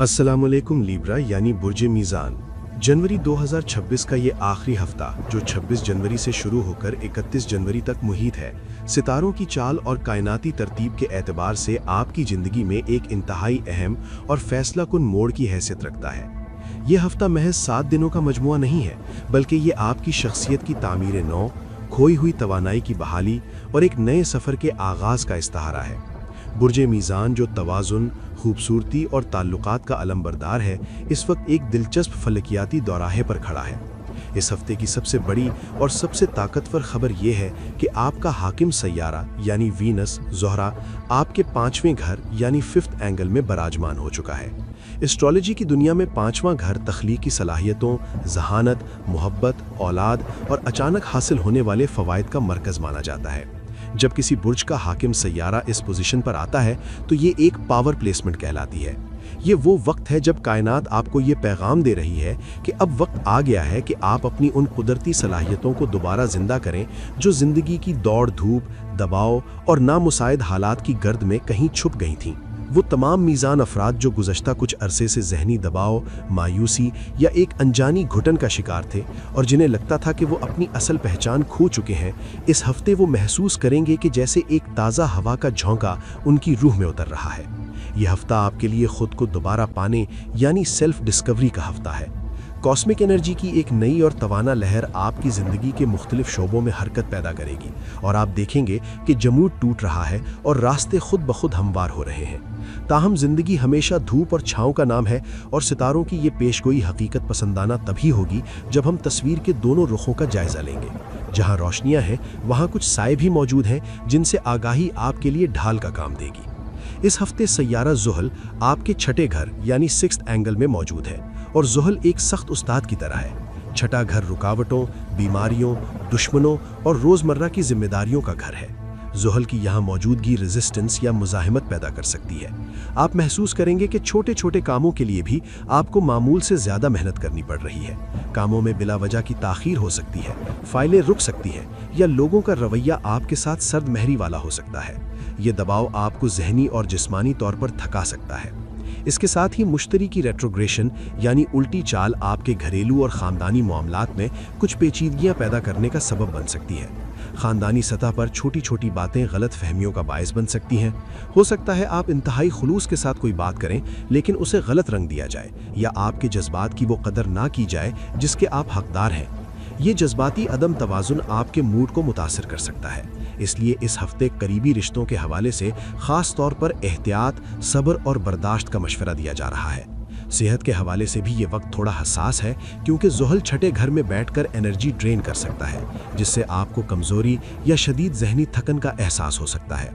अस्सलामुअलैकुम लिब्रा यानी बुर्ज मीज़ान। जनवरी 2026 का ये आखिरी हफ्ता जो 26 जनवरी से शुरू होकर 31 जनवरी तक मुहित है, सितारों की चाल और कायनाती तरतीब के एतबार से आपकी ज़िंदगी में एक इंतहाई अहम और फैसला कुन मोड़ की हैसियत रखता है। ये हफ्ता महज 7 दिनों का मजमुआ नहीं है, बल्कि ये आपकी शख्सियत की तामीर नौ, खोई हुई तवानाई की बहाली और एक नए सफ़र के आगाज़ का इस्ताहारा है। बुर्ज मीज़ान जो तवाज़ुन, खूबसूरती और ताल्लुकात का अलमबरदार है, इस वक्त एक दिलचस्प फलकियाती दौराहे पर खड़ा है। इस हफ्ते की सबसे बड़ी और सबसे ताकतवर खबर यह है कि आपका हाकिम सैयारा यानी वीनस ज़ोहरा आपके 5वें घर यानी 5th एंगल में बराजमान हो चुका है। एस्ट्रोलॉजी की दुनिया में 5वां घर तख्लीकी सलाहियतों, जहानत, मोहब्बत, औलाद और अचानक हासिल होने वाले फ़वाइद का मरकज़ माना जाता है। जब किसी बुर्ज का हाकिम सैयारा इस पोजीशन पर आता है तो ये एक पावर प्लेसमेंट कहलाती है। ये वो वक्त है जब कायनात आपको ये पैगाम दे रही है कि अब वक्त आ गया है कि आप अपनी उन कुदरती सलाहियतों को दोबारा जिंदा करें जो ज़िंदगी की दौड़ धूप, दबाव और नामुसाइद हालात की गर्द में कहीं छुप गई थीं। वो तमाम मीज़ान अफराद जो गुज़श्ता कुछ अरसे से ज़हनी दबाव, मायूसी या एक अनजानी घुटन का शिकार थे और जिन्हें लगता था कि वो अपनी असल पहचान खो चुके हैं, इस हफ्ते वो महसूस करेंगे कि जैसे एक ताज़ा हवा का झोंका उनकी रूह में उतर रहा है। यह हफ्ता आपके लिए खुद को दोबारा पाने यानी सेल्फ डिस्कवरी का हफ्ता है। कॉस्मिक एनर्जी की एक नई और तवाना लहर आपकी ज़िंदगी के मुख्तलिफ शोबों में हरकत पैदा करेगी और आप देखेंगे कि जमूद टूट रहा है और रास्ते खुद ब खुद हमवार हो रहे हैं। ताहम ज़िंदगी हमेशा धूप और छाँव का नाम है और सितारों की ये पेशगोई हकीकत पसंदाना तभी होगी जब हम तस्वीर के दोनों रुखों का जायज़ा लेंगे। जहाँ रोशनियाँ हैं वहाँ कुछ साए भी मौजूद हैं जिनसे आगाही आपके लिए ढाल का काम देगी। इस हफ्ते सैयारा ज़ुहल आपके 6ठे घर यानी 6th एंगल में मौजूद है और ज़ुहल एक सख्त उस्ताद की तरह है। 6ठा घर रुकावटों, बीमारियों, दुश्मनों और रोज़मर्रा की जिम्मेदारियों का घर है। ज़ुहल की यहाँ मौजूदगी रेजिस्टेंस या मुज़ाहिमत पैदा कर सकती है। आप महसूस करेंगे कि छोटे छोटे कामों के लिए भी आपको मामूल से ज़्यादा मेहनत करनी पड़ रही है। कामों में बिला वजह की ताख़ीर हो सकती है, फाइलें रुक सकती हैं या लोगों का रवैया आपके साथ सर्द महरी वाला हो सकता है। ये दबाव आपको ज़हनी और जिस्मानी तौर पर थका सकता है। इसके साथ ही मुश्तरी की रेट्रोग्रेशन यानी उल्टी चाल आपके घरेलू और ख़ानदानी मामलात में कुछ पेचीदगियां पैदा करने का सबब बन सकती है। ख़ानदानी सतह पर छोटी छोटी बातें गलत फहमियों का बायस बन सकती हैं। हो सकता है आप इंतहाई खुलूस के साथ कोई बात करें लेकिन उसे गलत रंग दिया जाए या आपके जज्बात की वो कदर ना की जाए जिसके आप हकदार हैं। ये जज्बाती अदम तवाज़ुन आपके मूड को मुतासिर कर सकता है। इसलिए इस हफ्ते करीबी रिश्तों के हवाले से ख़ास तौर पर एहतियात, सब्र और बर्दाश्त का मशवरा दिया जा रहा है। सेहत के हवाले से भी ये वक्त थोड़ा हसास है क्योंकि ज़ुहल 6ठे घर में बैठकर एनर्जी ड्रेन कर सकता है जिससे आपको कमज़ोरी या शदीद ज़हनी थकन का एहसास हो सकता है।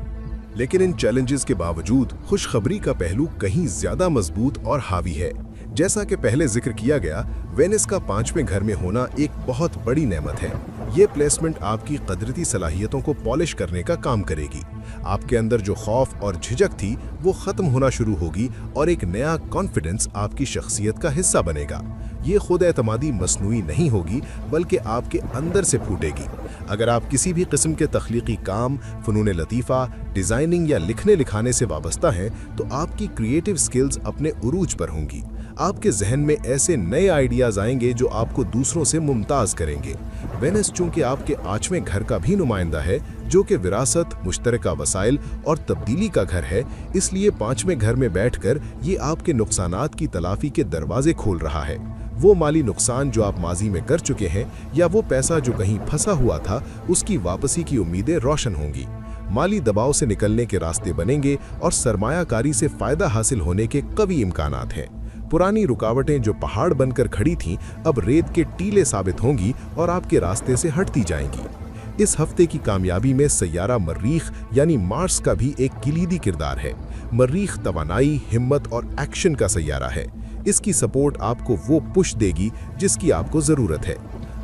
लेकिन इन चैलेंजेस के बावजूद खुशखबरी का पहलू कहीं ज़्यादा मजबूत और हावी है। जैसा कि पहले जिक्र किया गया, वेनिस का 5वें घर में होना एक बहुत बड़ी नेमत है। ये प्लेसमेंट आपकी कुदरती सलाहियतों को पॉलिश करने का काम करेगी। आपके अंदर जो खौफ और झिझक थी वो ख़त्म होना शुरू होगी और एक नया कॉन्फिडेंस आपकी शख्सियत का हिस्सा बनेगा। ये खुद एतमादी मसनूई नहीं होगी बल्कि आपके अंदर से फूटेगी। अगर आप किसी भी किस्म के तख्लीकी काम, फ़नून लतीफ़ा, डिज़ाइनिंग या लिखने लिखाने से वाबस्ता हैं तो आपकी क्रिएटिव स्किल्स अपने उरूज पर होंगी। आपके जहन में ऐसे नए आइडियाज़ आएंगे जो आपको दूसरों से मुमताज़ करेंगे। वेनिस चूँकि आपके 8वें घर का भी नुमाइंदा है जो कि विरासत, मुश्तरका वसाइल और तब्दीली का घर है, इसलिए 5वें घर में बैठकर ये आपके नुकसानात की तलाफ़ी के दरवाजे खोल रहा है। वो माली नुकसान जो आप माजी में कर चुके हैं या वो पैसा जो कहीं फंसा हुआ था उसकी वापसी की उम्मीदें रोशन होंगी। माली दबाव से निकलने के रास्ते बनेंगे और सरमायाकारी से फ़ायदा हासिल होने के कवी इम्कानात हैं। पुरानी रुकावटें जो पहाड़ बनकर खड़ी थीं अब रेत के टीले साबित होंगी और आपके रास्ते से हटती जाएंगी। इस हफ्ते की कामयाबी में सैयारा मर्रीख यानी मार्स का भी एक किलीदी किरदार है। मर्रीख तवानाई, हिम्मत और एक्शन का सैयारा है। इसकी सपोर्ट आपको वो पुश देगी जिसकी आपको ज़रूरत है।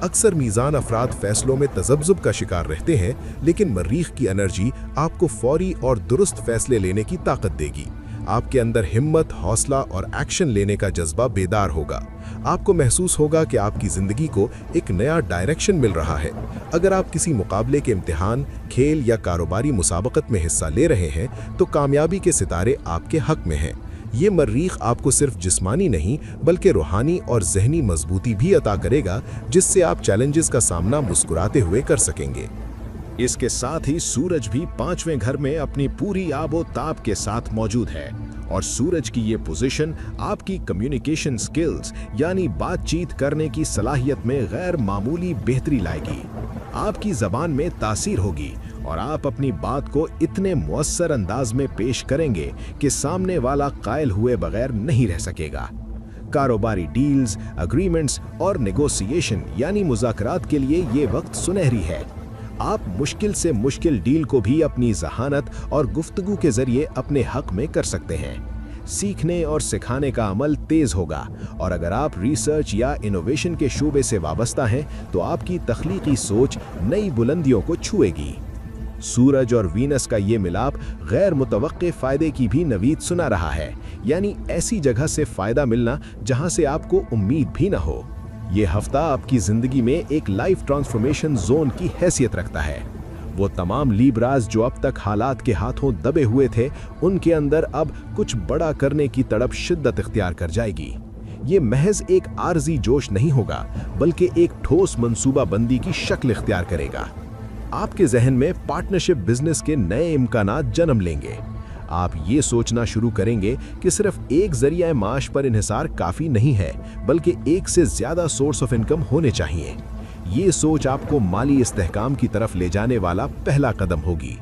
अक्सर मीज़ान अफराद फैसलों में तज़ब्ज़ुब का शिकार रहते हैं, लेकिन मर्रीख की एनर्जी आपको फौरी और दुरुस्त फैसले लेने की ताकत देगी। आपके अंदर हिम्मत, हौसला और एक्शन लेने का जज्बा बेदार होगा। आपको महसूस होगा कि आपकी ज़िंदगी को एक नया डायरेक्शन मिल रहा है। अगर आप किसी मुकाबले के इम्तिहान, खेल या कारोबारी मुसाबकत में हिस्सा ले रहे हैं तो कामयाबी के सितारे आपके हक में हैं। ये मरीख आपको सिर्फ जिस्मानी नहीं बल्कि रूहानी और ज़हनी मजबूती भी अता करेगा, जिससे आप चैलेंजेस का सामना मुस्कुराते हुए कर सकेंगे। इसके साथ ही सूरज भी 5वें घर में अपनी पूरी आबो ताब के साथ मौजूद है और सूरज की ये पोजीशन आपकी कम्युनिकेशन स्किल्स यानी बातचीत करने की सलाहियत में गैर मामूली बेहतरी लाएगी। आपकी ज़बान में तासीर होगी और आप अपनी बात को इतने मुअस्सर अंदाज में पेश करेंगे कि सामने वाला कायल हुए बगैर नहीं रह सकेगा। कारोबारी डील्स, एग्रीमेंट्स और नेगोशिएशन यानी मुज़ाकरात के लिए ये वक्त सुनहरी है। आप मुश्किल से मुश्किल डील को भी अपनी ज़हानत और गुफ्तगू के ज़रिए अपने हक में कर सकते हैं। सीखने और सिखाने का अमल तेज़ होगा और अगर आप रिसर्च या इनोवेशन के शोबे से वाबस्ता हैं तो आपकी तख्लीकी सोच नई बुलंदियों को छुएगी। सूरज और वीनस का ये मिलाप गैर मुतवक्के फ़ायदे की भी नवीद सुना रहा है, यानी ऐसी जगह से फ़ायदा मिलना जहां से आपको उम्मीद भी ना हो। ये हफ्ता आपकी ज़िंदगी में एक लाइफ ट्रांसफॉर्मेशन जोन की हैसियत रखता है। वो तमाम लीब्राज जो अब तक हालात के हाथों दबे हुए थे, उनके अंदर अब कुछ बड़ा करने की तड़प शिद्दत इख्तियार कर जाएगी। ये महज एक आर्जी जोश नहीं होगा बल्कि एक ठोस मंसूबा बंदी की शक्ल इख्तियार करेगा। आपके जहन में पार्टनरशिप बिजनेस के नए इम्कानात जन्म लेंगे। आप ये सोचना शुरू करेंगे कि सिर्फ एक जरिया माश पर इन्हिसार काफ़ी नहीं है बल्कि एक से ज़्यादा सोर्स ऑफ इनकम होने चाहिए। ये सोच आपको माली इस्तेहकाम की तरफ ले जाने वाला पहला कदम होगी।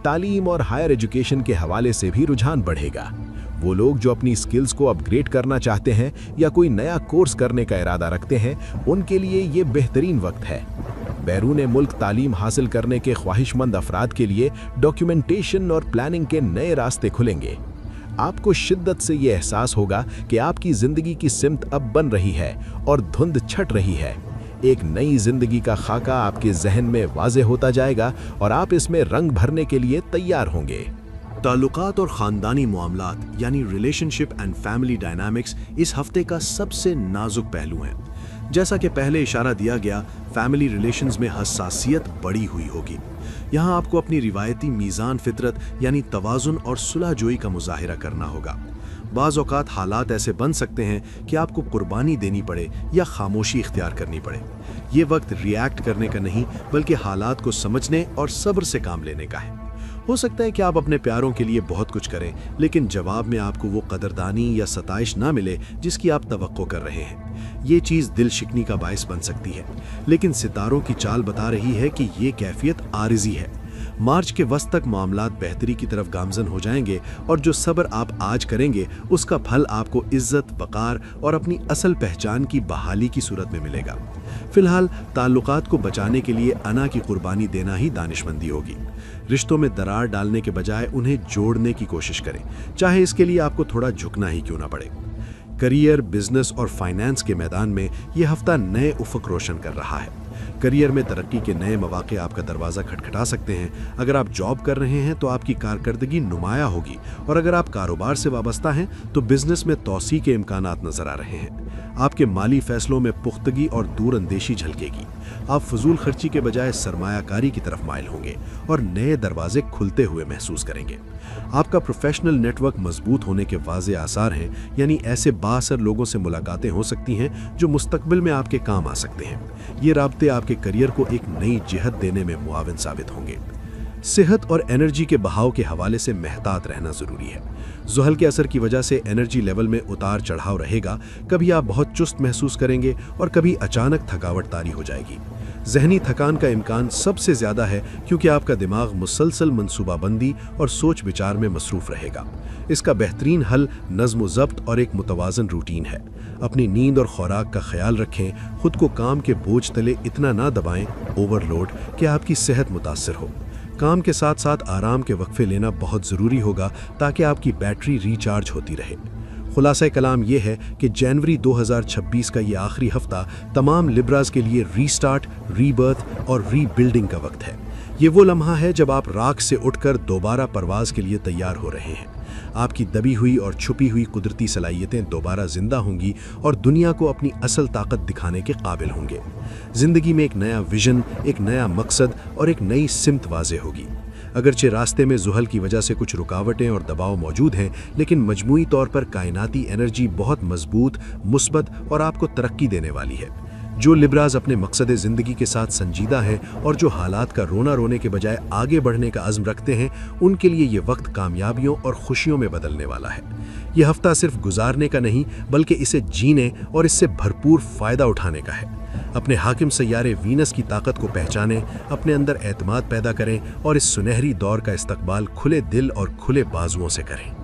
तालीम और हायर एजुकेशन के हवाले से भी रुझान बढ़ेगा। वो लोग जो अपनी स्किल्स को अपग्रेड करना चाहते हैं या कोई नया कोर्स करने का इरादा रखते हैं, उनके लिए ये बेहतरीन वक्त है। बैरून मुल्क तालीम हासिल करने के ख्वाहिशमंद अफराद के लिए डॉक्यूमेंटेशन और प्लानिंग के नए रास्ते खुलेंगे। आपको शिद्दत से ये एहसास होगा कि आपकी ज़िंदगी की सिमत अब बन रही है और धुंध छट रही है। एक नई ज़िंदगी का खाका आपके जहन में वाज़े होता जाएगा और आप इसमें रंग भरने के लिए तैयार होंगे। ताल्लुकात और ख़ानदानी मामलात यानी रिलेशनशिप एंड फैमिली डायनामिक्स इस हफ्ते का सबसे नाजुक पहलू हैं। जैसा कि पहले इशारा दिया गया, फैमिली रिलेशंस में हसासियत बढ़ी हुई होगी। यहाँ आपको अपनी रिवायती मीज़ान फितरत यानी तवाज़ुन और सुलहजोई का मुजाहिरा करना होगा। बाज़ औक़ात हालात ऐसे बन सकते हैं कि आपको कुर्बानी देनी पड़े या खामोशी इख्तियार करनी पड़े। ये वक्त रिएक्ट करने का नहीं बल्कि हालात को समझने और सब्र से काम लेने का है। हो सकता है कि आप अपने प्यारों के लिए बहुत कुछ करें, लेकिन जवाब में आपको वो कदरदानी या सताइश ना मिले जिसकी आप तवक्को कर रहे हैं। ये चीज़ दिल शिकनी का बायस बन सकती है, लेकिन सितारों की चाल बता रही है कि ये कैफियत आरिजी है। मार्च के वस्त तक मामलात बेहतरी की तरफ गामजन हो जाएंगे और जो सब्र आप आज करेंगे उसका फल आपको इज्जत, वक़ार और अपनी असल पहचान की बहाली की सूरत में मिलेगा। फिलहाल ताल्लुकात को बचाने के लिए अना की कुर्बानी देना ही दानिशमंदी होगी। रिश्तों में दरार डालने के बजाय उन्हें जोड़ने की कोशिश करें, चाहे इसके लिए आपको थोड़ा झुकना ही क्यों ना पड़े। करियर, बिजनेस और फाइनेंस के मैदान में यह हफ्ता नए उफ़क़ रोशन कर रहा है। करियर में तरक्की के नए मौके आपका दरवाज़ा खटखटा सकते हैं। अगर आप जॉब कर रहे हैं तो आपकी कारकर्दगी नुमाया होगी और अगर आप कारोबार से वाबस्ता हैं तो बिजनेस में तौसी के इम्कानात नजर आ रहे हैं। आपके माली फैसलों में पुख्तगी और दूरअंदेशी झलकेगी। आप फजूल खर्ची के बजाय सरमायाकारी की तरफ माइल होंगे और नए दरवाजे खुलते हुए महसूस करेंगे। आपका प्रोफेशनल नेटवर्क मजबूत होने के वाज़े आसार हैं, यानी ऐसे बाअसर लोगों से मुलाकातें हो सकती हैं जो मुस्तकबिल में आपके काम आ सकते हैं। ये राब्ते आपके करियर को एक नई जिहत देने में मुआविन साबित होंगे। सेहत और एनर्जी के बहाव के हवाले से महतात रहना ज़रूरी है। ज़ुहल के असर की वजह से एनर्जी लेवल में उतार चढ़ाव रहेगा। कभी आप बहुत चुस्त महसूस करेंगे और कभी अचानक थकावट तारी हो जाएगी। जहनी थकान का इम्कान सबसे ज़्यादा है क्योंकि आपका दिमाग मुसलसल मनसूबाबंदी और सोच विचार में मसरूफ़ रहेगा। इसका बेहतरीन हल नज़्म ज़ब्त और एक मुतवाज़न रूटीन है। अपनी नींद और खुराक का ख्याल रखें। खुद को काम के बोझ तले इतना ना दबाएं ओवरलोड कि आपकी सेहत मुतासर हो। काम के साथ साथ आराम के वक्फे लेना बहुत ज़रूरी होगा ताकि आपकी बैटरी रिचार्ज होती रहे। खुलासा कलाम ये है कि जनवरी 2026 का ये आखिरी हफ्ता तमाम लिब्रास के लिए रीस्टार्ट, रीबर्थ और रीबिल्डिंग का वक्त है। ये वो लम्हा है जब आप राख से उठकर दोबारा परवाज़ के लिए तैयार हो रहे हैं। आपकी दबी हुई और छुपी हुई कुदरती सलाहियतें दोबारा जिंदा होंगी और दुनिया को अपनी असल ताकत दिखाने के काबिल होंगे। ज़िंदगी में एक नया विजन, एक नया मकसद और एक नई सिमत वाज़े होगी। अगरचे रास्ते में जुहल की वजह से कुछ रुकावटें और दबाव मौजूद हैं, लेकिन मजमूई तौर पर कायनाती एनर्जी बहुत मजबूत, मुस्बत और आपको तरक्की देने वाली है। जो लिब्राज अपने मकसद ज़िंदगी के साथ संजीदा हैं और जो हालात का रोना रोने के बजाय आगे बढ़ने का अज़्म रखते हैं, उनके लिए ये वक्त कामयाबियों और खुशियों में बदलने वाला है। ये हफ्ता सिर्फ गुजारने का नहीं, बल्कि इसे जीने और इससे भरपूर फ़ायदा उठाने का है। अपने हाकिम सैयारे वीनस की ताकत को पहचानें, अपने अंदर एतमाद पैदा करें और इस सुनहरी दौर का इस्तकबाल खुले दिल और खुले बाजुओं से करें।